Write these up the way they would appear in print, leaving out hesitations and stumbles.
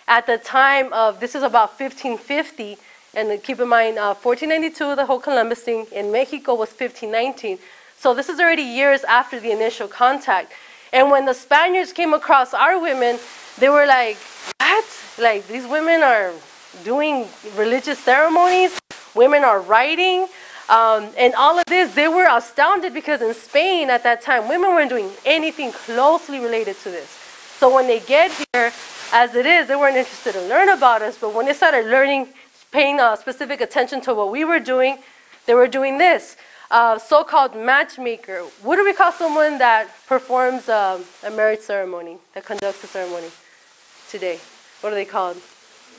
at the time of, this is about 1550, and keep in mind, 1492, the whole Columbus thing in Mexico was 1519. So this is already years after the initial contact. And when the Spaniards came across our women, they were like, what? Like, these women are doing religious ceremonies, women are writing, and all of this. They were astounded because in Spain at that time, women weren't doing anything closely related to this. So when they get here, as it is, they weren't interested to learn about us, but when they started learning, paying specific attention to what we were doing, they were doing this. So-called matchmaker. What do we call someone that performs a marriage ceremony, that conducts a ceremony today? What are they called?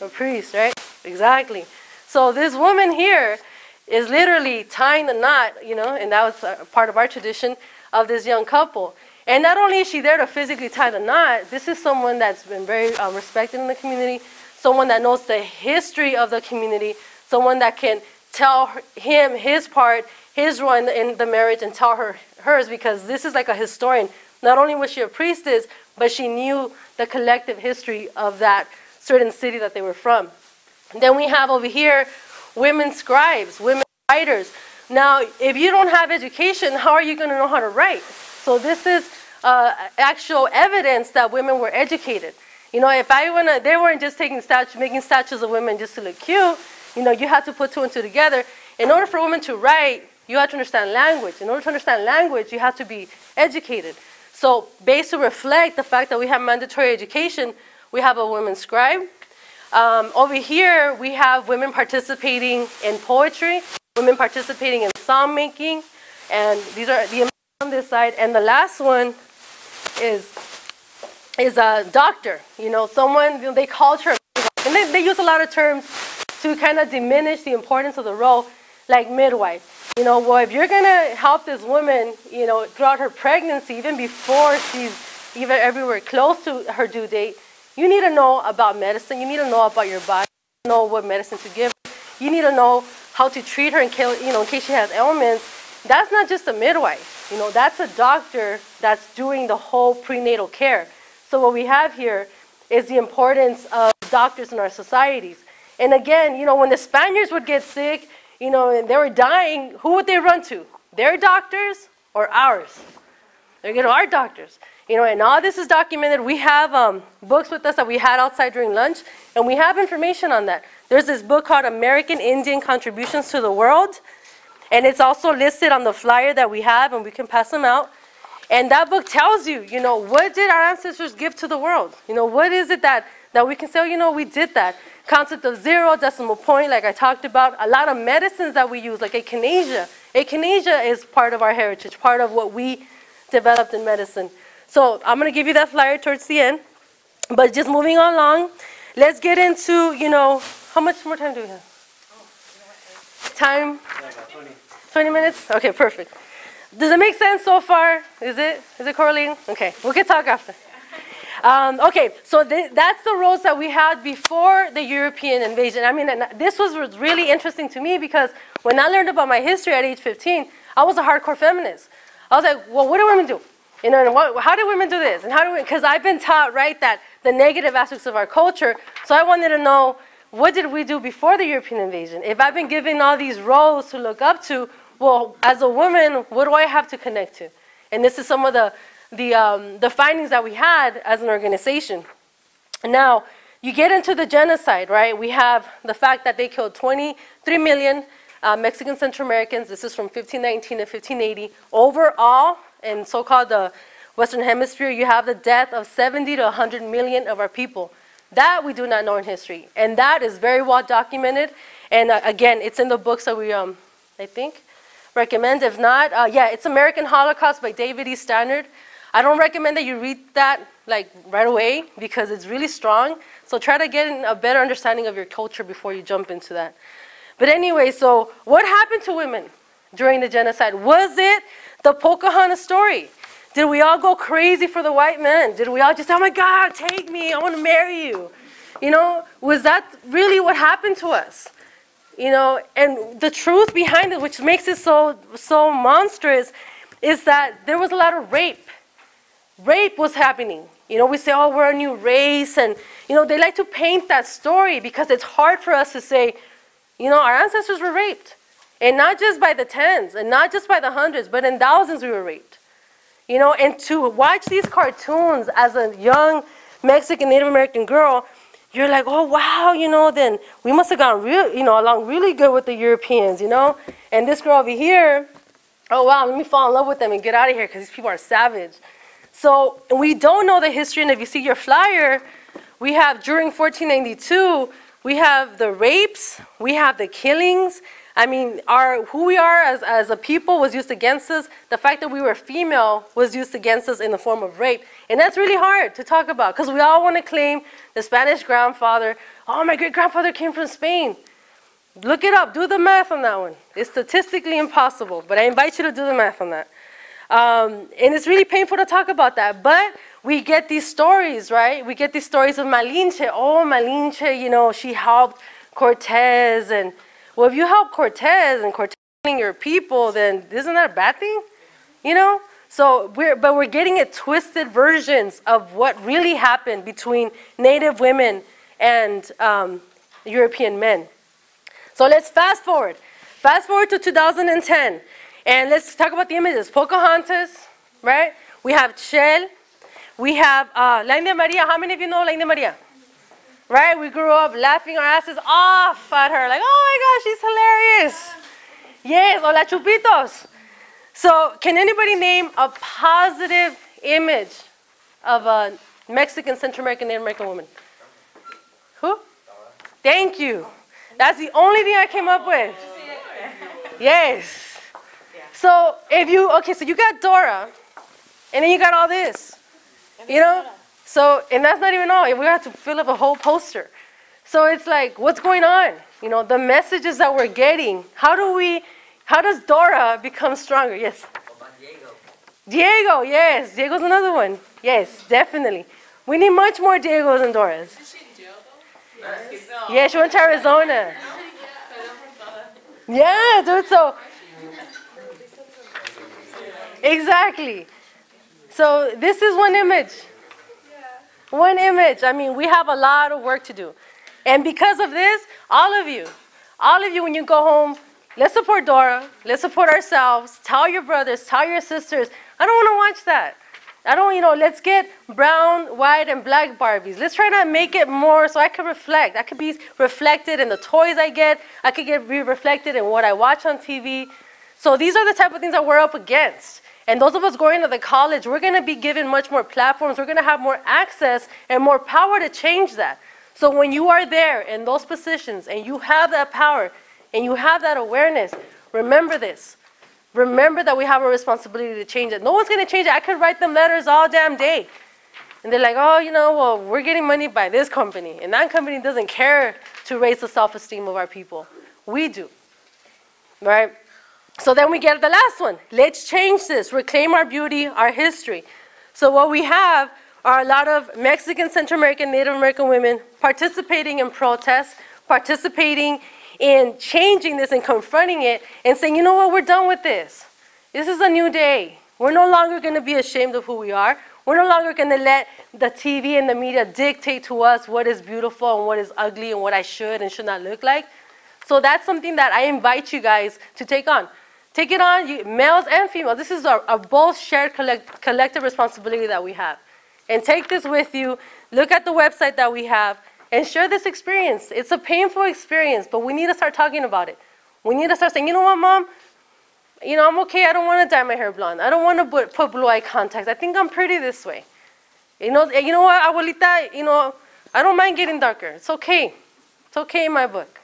A priest, right? Exactly. So this woman here is literally tying the knot, you know, and that was part of our tradition of this young couple. And not only is she there to physically tie the knot, this is someone that's been very respected in the community, someone that knows the history of the community, someone that can tell him his part, his role in the marriage, and tell her hers, because this is like a historian. Not only was she a priestess, but she knew the collective history of that certain city that they were from. And then we have over here women scribes, women writers. Now, if you don't have education, how are you going to know how to write? So this is actual evidence that women were educated. You know, if they weren't just making statues of women just to look cute. You know, you had to put two and two together. In order for women to write, you have to understand language. In order to understand language, you have to be educated. So based to reflect the fact that we have mandatory education, we have a woman scribe. Over here, we have women participating in poetry, women participating in song making, and these are the on this side. And the last one is a doctor. You know, someone, you know, they called her, and they use a lot of terms to kind of diminish the importance of the role, like midwife. You know, well, if you're going to help this woman, you know, throughout her pregnancy, even before she's even everywhere close to her due date, you need to know about medicine. You need to know about your body, know what medicine to give her. You need to know how to treat her in case, you know, in case she has ailments. That's not just a midwife. You know, that's a doctor that's doing the whole prenatal care. So what we have here is the importance of doctors in our societies. And again, you know, when the Spaniards would get sick, you know, and they were dying, who would they run to? Their doctors or ours? They go to our doctors. You know, and all this is documented. We have books with us that we had outside during lunch, and we have information on that. There's this book called American Indian Contributions to the World, and it's also listed on the flyer that we have, and we can pass them out. And that book tells you, you know, what did our ancestors give to the world? You know, what is it that we can say, oh, you know, we did that. Concept of zero, decimal point, like I talked about. A lot of medicines that we use, like echinacea. Echinacea is part of our heritage, part of what we developed in medicine. So I'm going to give you that flyer towards the end. But just moving on along, let's get into, you know, how much more time do we have? Time? 20 minutes? Okay, perfect. Does it make sense so far? Is it correlating? Okay, we can talk after. Okay, so that's the roles that we had before the European invasion. I mean, and this was really interesting to me because when I learned about my history at age 15, I was a hardcore feminist. I was like, well, what do women do? You know, how do women do this? And how do we, because I've been taught, right, that the negative aspects of our culture. So I wanted to know, what did we do before the European invasion? If I've been given all these roles to look up to, well, as a woman, what do I have to connect to? And this is some of the findings that we had as an organization. Now, you get into the genocide, right? We have the fact that they killed 23 million Mexican Central Americans. This is from 1519 to 1580. Overall, in so-called the Western Hemisphere, you have the death of 70 to 100 million of our people. That we do not know in history. And that is very well documented. And again, it's in the books that we, I think, recommend. If not, yeah, it's American Holocaust by David E. Stannard. I don't recommend that you read that like right away because it's really strong. So try to get a better understanding of your culture before you jump into that. But anyway, so what happened to women during the genocide? Was it the Pocahontas story? Did we all go crazy for the white men? Did we all just, oh my God, take me, I want to marry you? You know, was that really what happened to us? You know, and the truth behind it, which makes it so monstrous, is that there was a lot of rape. Rape was happening. You know, we say, oh, we're a new race. And, you know, they like to paint that story because it's hard for us to say, you know, our ancestors were raped. And not just by the tens, and not just by the hundreds, but in thousands we were raped. You know, and to watch these cartoons as a young Mexican Native American girl, you're like, oh, wow, you know, then we must have gone along really good with the Europeans, you know. And this girl over here, oh, wow, let me fall in love with them and get out of here because these people are savage. So we don't know the history, and if you see your flyer, we have during 1492, we have the rapes, we have the killings. I mean, who we are as a people was used against us. The fact that we were female was used against us in the form of rape. And that's really hard to talk about because we all want to claim the Spanish grandfather. Oh, my great-grandfather came from Spain. Look it up. Do the math on that one. It's statistically impossible, but I invite you to do the math on that. And it's really painful to talk about that, but we get these stories, right? We get these stories of Malinche. Oh, Malinche, you know, she helped Cortez. And, well, if you help Cortez and Cortez killing your people, then isn't that a bad thing? You know? So, we're getting it twisted versions of what really happened between Native women and European men. So let's fast forward. Fast forward to 2010. And let's talk about the images. Pocahontas, right? We have Shell. We have La India Maria. How many of you know La India Maria? Right? We grew up laughing our asses off at her. Like, oh my gosh, she's hilarious. Yes, or La Chupitos. So can anybody name a positive image of a Mexican, Central American, Native American woman? Who? Thank you. That's the only thing I came up with. Yes. So so you got Dora, and then you got all this, you know? So, and that's not even all. We have to fill up a whole poster. So it's like, what's going on? You know, the messages that we're getting. How does Dora become stronger? Yes. Diego, yes. Diego's another one. Yes, definitely. We need much more Diegos and Doras. Is she in jail though? Yeah, she went to Arizona. Yeah, dude, so. Exactly. So this is one image. One image. I mean, we have a lot of work to do. And because of this, all of you, when you go home, let's support Dora. Let's support ourselves. Tell your brothers, tell your sisters, I don't want to watch that. Let's get brown, white, and black Barbies. Let's try to make it more so I can reflect. I could be reflected in the toys I get. I could be reflected in what I watch on TV. So these are the type of things that we're up against. And those of us going to the college, we're going to be given much more platforms. We're going to have more access and more power to change that. So when you are there in those positions and you have that power and you have that awareness, remember this. Remember that we have a responsibility to change it. No one's going to change it. I could write them letters all damn day. And they're like, oh, well, we're getting money by this company. And that company doesn't care to raise the self-esteem of our people. We do. Right? So then we get the last one. Let's change this. Reclaim our beauty, our history. So what we have are a lot of Mexican, Central American, Native American women participating in protests, participating in changing this and confronting it and saying, you know what, we're done with this. This is a new day. We're no longer going to be ashamed of who we are. We're no longer going to let the TV and the media dictate to us what is beautiful and what is ugly and what I should and should not look like. So that's something that I invite you guys to take on. Take it on, males and females. This is a both shared collective responsibility that we have. And take this with you. Look at the website that we have and share this experience. It's a painful experience, but we need to start talking about it. We need to start saying, you know what, Mom? I'm okay. I don't want to dye my hair blonde. I don't want to put blue eye contacts. I think I'm pretty this way. You know what, Abuelita, I don't mind getting darker. It's okay. It's okay in my book.